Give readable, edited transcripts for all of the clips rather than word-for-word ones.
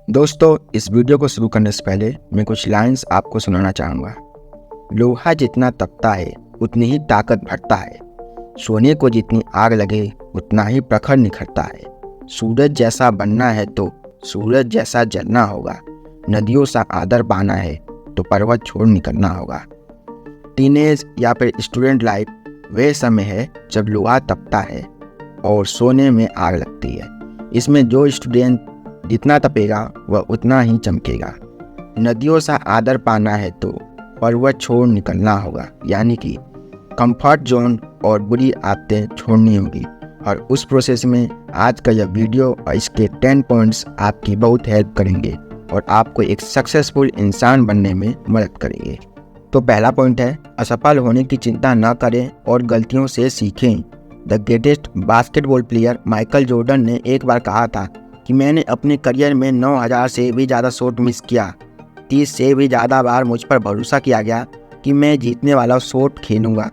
दोस्तों, इस वीडियो को शुरू करने से पहले मैं कुछ लाइंस आपको सुनाना चाहूँगा। लोहा जितना तपता है उतनी ही ताकत भरता है। सोने को जितनी आग लगे उतना ही प्रखर निखरता है। सूरज जैसा बनना है तो सूरज जैसा जलना होगा। नदियों सा आदर पाना है तो पर्वत छोड़ निकलना होगा। टीनेज या फिर स्टूडेंट लाइफ वह समय है जब लोहा तपता है और सोने में आग लगती है। इसमें जो स्टूडेंट जितना तपेगा वह उतना ही चमकेगा। नदियों सा आदर पाना है तो पर्वत छोड़ निकलना होगा, यानी कि कंफर्ट जोन और बुरी आदतें छोड़नी होगी। और उस प्रोसेस में आज का यह वीडियो और इसके 10 पॉइंट्स आपकी बहुत हेल्प करेंगे और आपको एक सक्सेसफुल इंसान बनने में मदद करेंगे। तो पहला पॉइंट है, असफल होने की चिंता न करें और गलतियों से सीखें। The greatest basketball player Michael Jordan ने एक बार कहा था कि मैंने अपने करियर में 9000 से भी ज़्यादा शॉट मिस किया। 30 से भी ज़्यादा बार मुझ पर भरोसा किया गया कि मैं जीतने वाला शॉट खेलूँगा,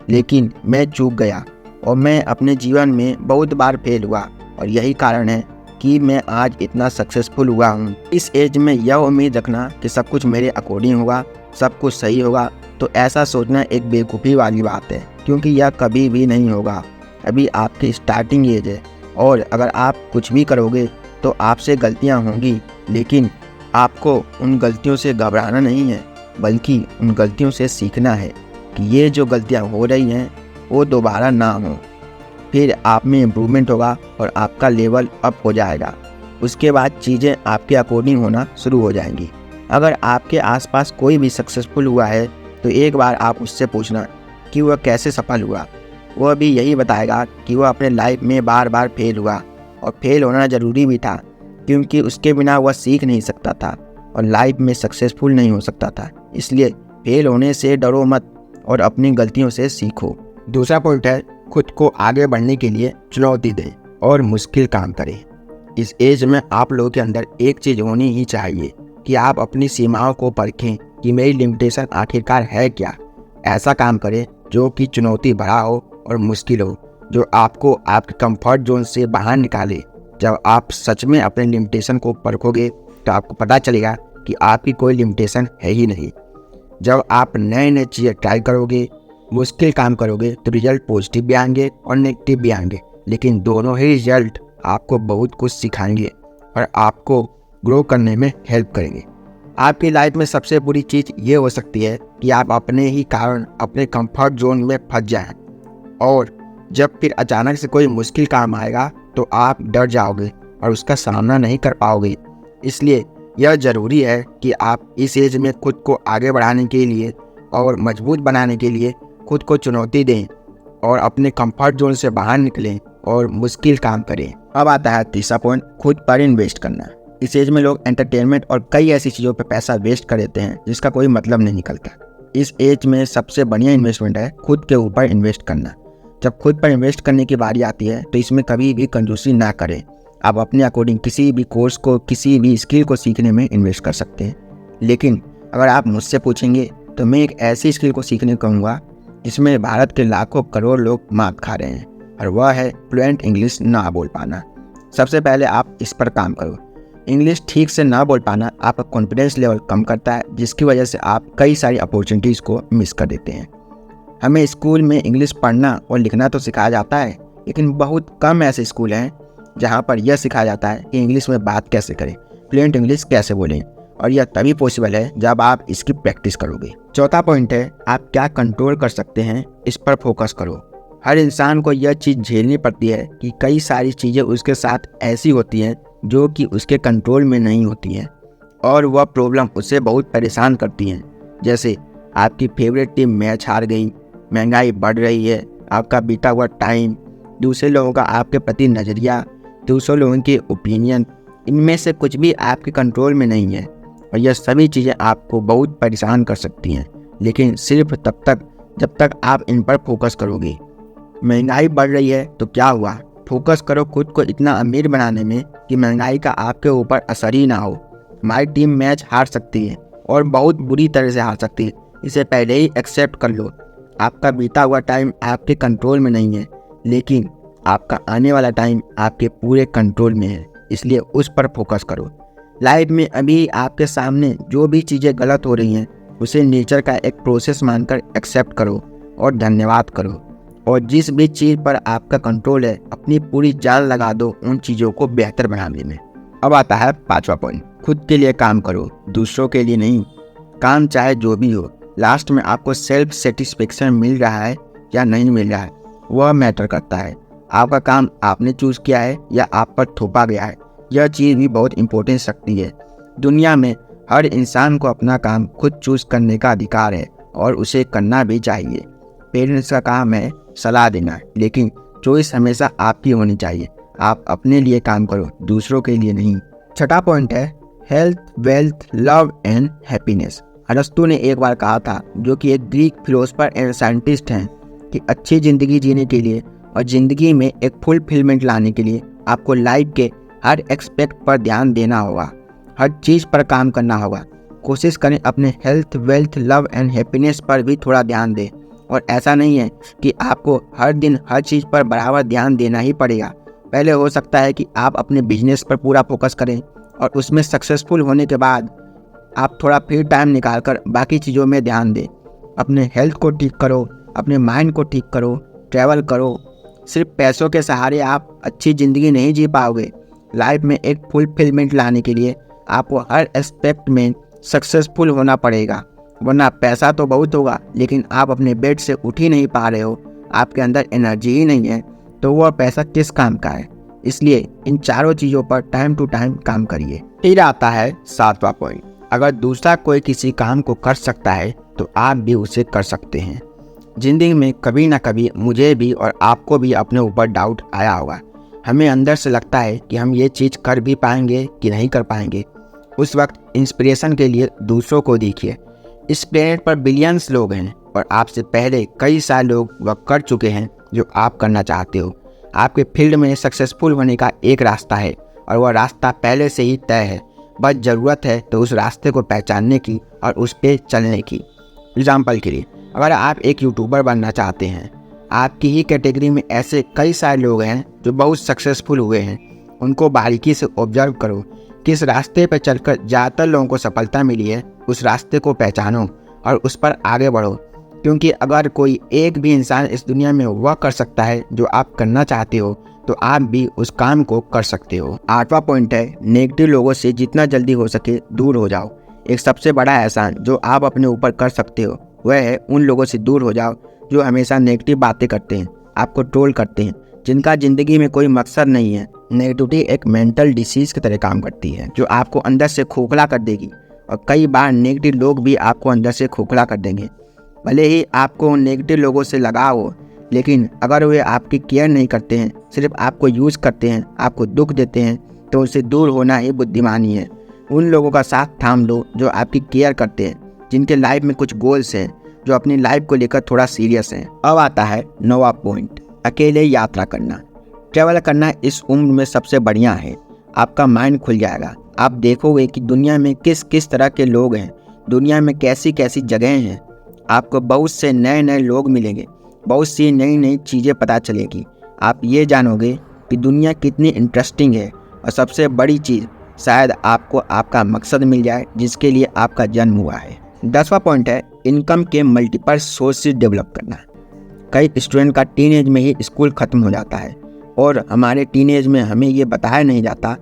लेकिन मैं चूक गया और मैं अपने जीवन में बहुत बार फेल हुआ। और यही कारण है कि मैं आज इतना सक्सेसफुल हुआ हूँ। इस एज में यह उम्मीद रखना कि सब कुछ मेरे अकॉर्डिंग होगा, सब कुछ सही होगा, तो ऐसा सोचना एक बेवकूफ़ी वाली बात है, क्योंकि यह कभी भी नहीं होगा। अभी आपकी स्टार्टिंग एज है और अगर आप कुछ भी करोगे तो आपसे गलतियां होंगी, लेकिन आपको उन गलतियों से घबराना नहीं है, बल्कि उन गलतियों से सीखना है कि ये जो गलतियां हो रही हैं वो दोबारा ना हो। फिर आप में इम्प्रूवमेंट होगा और आपका लेवल अप हो जाएगा। उसके बाद चीज़ें आपके अकॉर्डिंग होना शुरू हो जाएंगी। अगर आपके आसपास कोई भी सक्सेसफुल हुआ है तो एक बार आप उससे पूछना कि वह कैसे सफल हुआ। वह भी यही बताएगा कि वह अपने लाइफ में बार बार फेल हुआ और फेल होना ज़रूरी भी था, क्योंकि उसके बिना वह सीख नहीं सकता था और लाइफ में सक्सेसफुल नहीं हो सकता था। इसलिए फेल होने से डरो मत और अपनी गलतियों से सीखो। दूसरा पॉइंट है, खुद को आगे बढ़ने के लिए चुनौती दें और मुश्किल काम करें। इस एज में आप लोगों के अंदर एक चीज़ होनी ही चाहिए कि आप अपनी सीमाओं को परखें कि मेरी लिमिटेशन आखिरकार है क्या। ऐसा काम करें जो कि चुनौती भरा हो और मुश्किल हो, जो आपको आपके कंफर्ट जोन से बाहर निकाले। जब आप सच में अपने लिमिटेशन को परखोगे तो आपको पता चलेगा कि आपकी कोई लिमिटेशन है ही नहीं। जब आप नए नए चीज़ें ट्राई करोगे, मुश्किल काम करोगे, तो रिजल्ट पॉजिटिव भी आएंगे और नेगेटिव भी आएंगे, लेकिन दोनों ही रिजल्ट आपको बहुत कुछ सिखाएंगे और आपको ग्रो करने में हेल्प करेंगे। आपकी लाइफ में सबसे बुरी चीज़ ये हो सकती है कि आप अपने ही कारण अपने कंफर्ट जोन में फंस जाएं और जब फिर अचानक से कोई मुश्किल काम आएगा तो आप डर जाओगे और उसका सामना नहीं कर पाओगे। इसलिए यह ज़रूरी है कि आप इस एज में खुद को आगे बढ़ाने के लिए और मजबूत बनाने के लिए खुद को चुनौती दें और अपने कंफर्ट जोन से बाहर निकलें और मुश्किल काम करें। अब आता है तीसरा पॉइंट, खुद पर इन्वेस्ट करना। इस एज में लोग एंटरटेनमेंट और कई ऐसी चीज़ों पर पैसा वेस्ट कर देते हैं जिसका कोई मतलब नहीं निकलता। इस एज में सबसे बढ़िया इन्वेस्टमेंट है खुद के ऊपर इन्वेस्ट करना। जब खुद पर इन्वेस्ट करने की बारी आती है तो इसमें कभी भी कंजूसी ना करें। आप अपने अकॉर्डिंग किसी भी कोर्स को, किसी भी स्किल को सीखने में इन्वेस्ट कर सकते हैं, लेकिन अगर आप मुझसे पूछेंगे तो मैं एक ऐसी स्किल को सीखने कहूँगा जिसमें भारत के लाखों करोड़ लोग मात खा रहे हैं, और वह है फ्लुएंट इंग्लिश ना बोल पाना। सबसे पहले आप इस पर काम करो। इंग्लिश ठीक से ना बोल पाना आपका कॉन्फिडेंस लेवल कम करता है, जिसकी वजह से आप कई सारी अपॉर्चुनिटीज़ को मिस कर देते हैं। हमें स्कूल में इंग्लिश पढ़ना और लिखना तो सिखाया जाता है, लेकिन बहुत कम ऐसे स्कूल हैं जहां पर यह सिखाया जाता है कि इंग्लिश में बात कैसे करें, फ्लुएंट इंग्लिश कैसे बोलें, और यह तभी पॉसिबल है जब आप इसकी प्रैक्टिस करोगे। चौथा पॉइंट है, आप क्या कंट्रोल कर सकते हैं इस पर फोकस करो। हर इंसान को यह चीज़ झेलनी पड़ती है कि कई सारी चीज़ें उसके साथ ऐसी होती हैं जो कि उसके कंट्रोल में नहीं होती हैं और वह प्रॉब्लम उसे बहुत परेशान करती हैं। जैसे आपकी फेवरेट टीम मैच हार गई, महंगाई बढ़ रही है, आपका बीता हुआ टाइम, दूसरे लोगों का आपके प्रति नज़रिया, दूसरे लोगों के ओपिनियन, इनमें से कुछ भी आपके कंट्रोल में नहीं है और यह सभी चीज़ें आपको बहुत परेशान कर सकती हैं, लेकिन सिर्फ तब तक जब तक आप इन पर फोकस करोगे। महंगाई बढ़ रही है तो क्या हुआ, फोकस करो खुद को इतना अमीर बनाने में कि महंगाई का आपके ऊपर असर ही ना हो। हमारी टीम मैच हार सकती है और बहुत बुरी तरह से हार सकती है, इसे पहले ही एक्सेप्ट कर लो। आपका बीता हुआ टाइम आपके कंट्रोल में नहीं है, लेकिन आपका आने वाला टाइम आपके पूरे कंट्रोल में है, इसलिए उस पर फोकस करो। लाइफ में अभी आपके सामने जो भी चीज़ें गलत हो रही हैं उसे नेचर का एक प्रोसेस मानकर एक्सेप्ट करो और धन्यवाद करो। और जिस भी चीज़ पर आपका कंट्रोल है अपनी पूरी जान लगा दो उन चीज़ों को बेहतर बनाने में। अब आता है 5वां पॉइंट, खुद के लिए काम करो, दूसरों के लिए नहीं। काम चाहे जो भी हो, लास्ट में आपको सेल्फ सेटिस्फेक्शन मिल रहा है या नहीं मिल रहा है वह मैटर करता है। आपका काम आपने चूज़ किया है या आप पर थोपा गया है, यह चीज़ भी बहुत इंपॉर्टेंट रखती है। दुनिया में हर इंसान को अपना काम खुद चूज़ करने का अधिकार है और उसे करना भी चाहिए। पेरेंट्स का काम है सलाह देना, लेकिन चॉइस हमेशा आपकी होनी चाहिए। आप अपने लिए काम करो, दूसरों के लिए नहीं। 6वां पॉइंट है health, wealth, love and happiness. अरस्तु ने एक बार कहा था, जो कि एक ग्रीक फिलोसफर एंड साइंटिस्ट हैं, कि अच्छी ज़िंदगी जीने के लिए और ज़िंदगी में एक फुलफिलमेंट लाने के लिए आपको लाइफ के हर एक्सपेक्ट पर ध्यान देना होगा, हर चीज़ पर काम करना होगा। कोशिश करें अपने health, wealth, love and happiness पर भी थोड़ा ध्यान दें। और ऐसा नहीं है कि आपको हर दिन हर चीज़ पर बराबर ध्यान देना ही पड़ेगा। पहले हो सकता है कि आप अपने बिजनेस पर पूरा फोकस करें और उसमें सक्सेसफुल होने के बाद आप थोड़ा फ्री टाइम निकालकर बाकी चीज़ों में ध्यान दें। अपने हेल्थ को ठीक करो, अपने माइंड को ठीक करो, ट्रैवल करो। सिर्फ पैसों के सहारे आप अच्छी ज़िंदगी नहीं जी पाओगे। लाइफ में एक फुलफिलमेंट लाने के लिए आपको हर एस्पेक्ट में सक्सेसफुल होना पड़ेगा, वरना पैसा तो बहुत होगा लेकिन आप अपने बेड से उठ ही नहीं पा रहे हो, आपके अंदर एनर्जी ही नहीं है, तो वह पैसा किस काम का है। इसलिए इन चारों चीज़ों पर टाइम टू टाइम काम करिए। फिर आता है 7वां पॉइंट, अगर दूसरा कोई किसी काम को कर सकता है तो आप भी उसे कर सकते हैं। ज़िंदगी में कभी ना कभी मुझे भी और आपको भी अपने ऊपर डाउट आया होगा। हमें अंदर से लगता है कि हम ये चीज़ कर भी पाएंगे कि नहीं कर पाएंगे। उस वक्त इंस्पिरेशन के लिए दूसरों को देखिए। इस प्लेनेट पर बिलियंस लोग हैं और आपसे पहले कई सारे लोग वह कर चुके हैं जो आप करना चाहते हो। आपके फील्ड में सक्सेसफुल होने का एक रास्ता है और वह रास्ता पहले से ही तय है, बस ज़रूरत है तो उस रास्ते को पहचानने की और उस पर चलने की। एग्जाम्पल के लिए, अगर आप एक यूट्यूबर बनना चाहते हैं, आपकी ही कैटेगरी में ऐसे कई सारे लोग हैं जो बहुत सक्सेसफुल हुए हैं। उनको बारीकी से ऑब्जर्व करो, किस रास्ते पर चलकर ज़्यादातर लोगों को सफलता मिली है, उस रास्ते को पहचानो और उस पर आगे बढ़ो। क्योंकि अगर कोई एक भी इंसान इस दुनिया में वह कर सकता है जो आप करना चाहते हो, तो आप भी उस काम को कर सकते हो। 8वां पॉइंट है नेगेटिव लोगों से जितना जल्दी हो सके दूर हो जाओ। एक सबसे बड़ा एहसान जो आप अपने ऊपर कर सकते हो वह है उन लोगों से दूर हो जाओ जो हमेशा नेगेटिव बातें करते हैं, आपको ट्रोल करते हैं, जिनका ज़िंदगी में कोई मकसद नहीं है। नेगेटिविटी एक मेंटल डिसीज़ की तरह काम करती है जो आपको अंदर से खोखला कर देगी और कई बार नेगेटिव लोग भी आपको अंदर से खोखला कर देंगे। भले ही आपको नेगेटिव लोगों से लगाव हो, लेकिन अगर वे आपकी केयर नहीं करते हैं, सिर्फ आपको यूज़ करते हैं, आपको दुख देते हैं, तो उससे दूर होना ही बुद्धिमानी है। उन लोगों का साथ थाम लो जो आपकी केयर करते हैं, जिनके लाइफ में कुछ गोल्स हैं, जो अपनी लाइफ को लेकर थोड़ा सीरियस हैं। अब आता है 9वां पॉइंट, अकेले यात्रा करना। ट्रैवल करना इस उम्र में सबसे बढ़िया है। आपका माइंड खुल जाएगा। आप देखोगे कि दुनिया में किस किस तरह के लोग हैं, दुनिया में कैसी कैसी जगहें हैं। आपको बहुत से नए नए लोग मिलेंगे, बहुत सी नई नई चीज़ें पता चलेगी। आप ये जानोगे कि दुनिया कितनी इंटरेस्टिंग है और सबसे बड़ी चीज़, शायद आपको आपका मकसद मिल जाए जिसके लिए आपका जन्म हुआ है। 10वां पॉइंट है इनकम के मल्टीपल सोर्सेज डेवलप करना। कई स्टूडेंट का टीनेज में ही स्कूल ख़त्म हो जाता है और हमारे टीनेज में हमें ये बताया नहीं जाता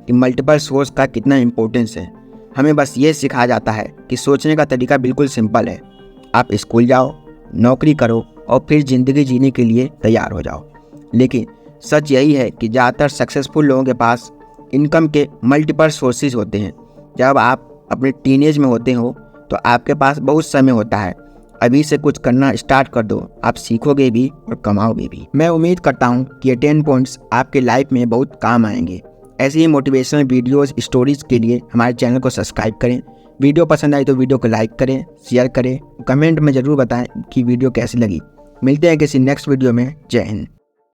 कि मल्टीपल सोर्स का कितना इम्पोर्टेंस है। हमें बस ये सिखाया जाता है कि सोचने का तरीका बिल्कुल सिंपल है, आप स्कूल जाओ, नौकरी करो और फिर ज़िंदगी जीने के लिए तैयार हो जाओ। लेकिन सच यही है कि ज़्यादातर सक्सेसफुल लोगों के पास इनकम के मल्टीपल सोर्सेज होते हैं। जब आप अपने टीनेज में होते हो तो आपके पास बहुत समय होता है। अभी से कुछ करना स्टार्ट कर दो, आप सीखोगे भी और कमाओगे भी। मैं उम्मीद करता हूँ कि ये 10 पॉइंट्स आपके लाइफ में बहुत काम आएंगे। ऐसी ही मोटिवेशनल वीडियोस, स्टोरीज के लिए हमारे चैनल को सब्सक्राइब करें। वीडियो पसंद आई तो वीडियो को लाइक करें, शेयर करें, कमेंट में ज़रूर बताएं कि वीडियो कैसी लगी। मिलते हैं किसी नेक्स्ट वीडियो में। जय हिंद।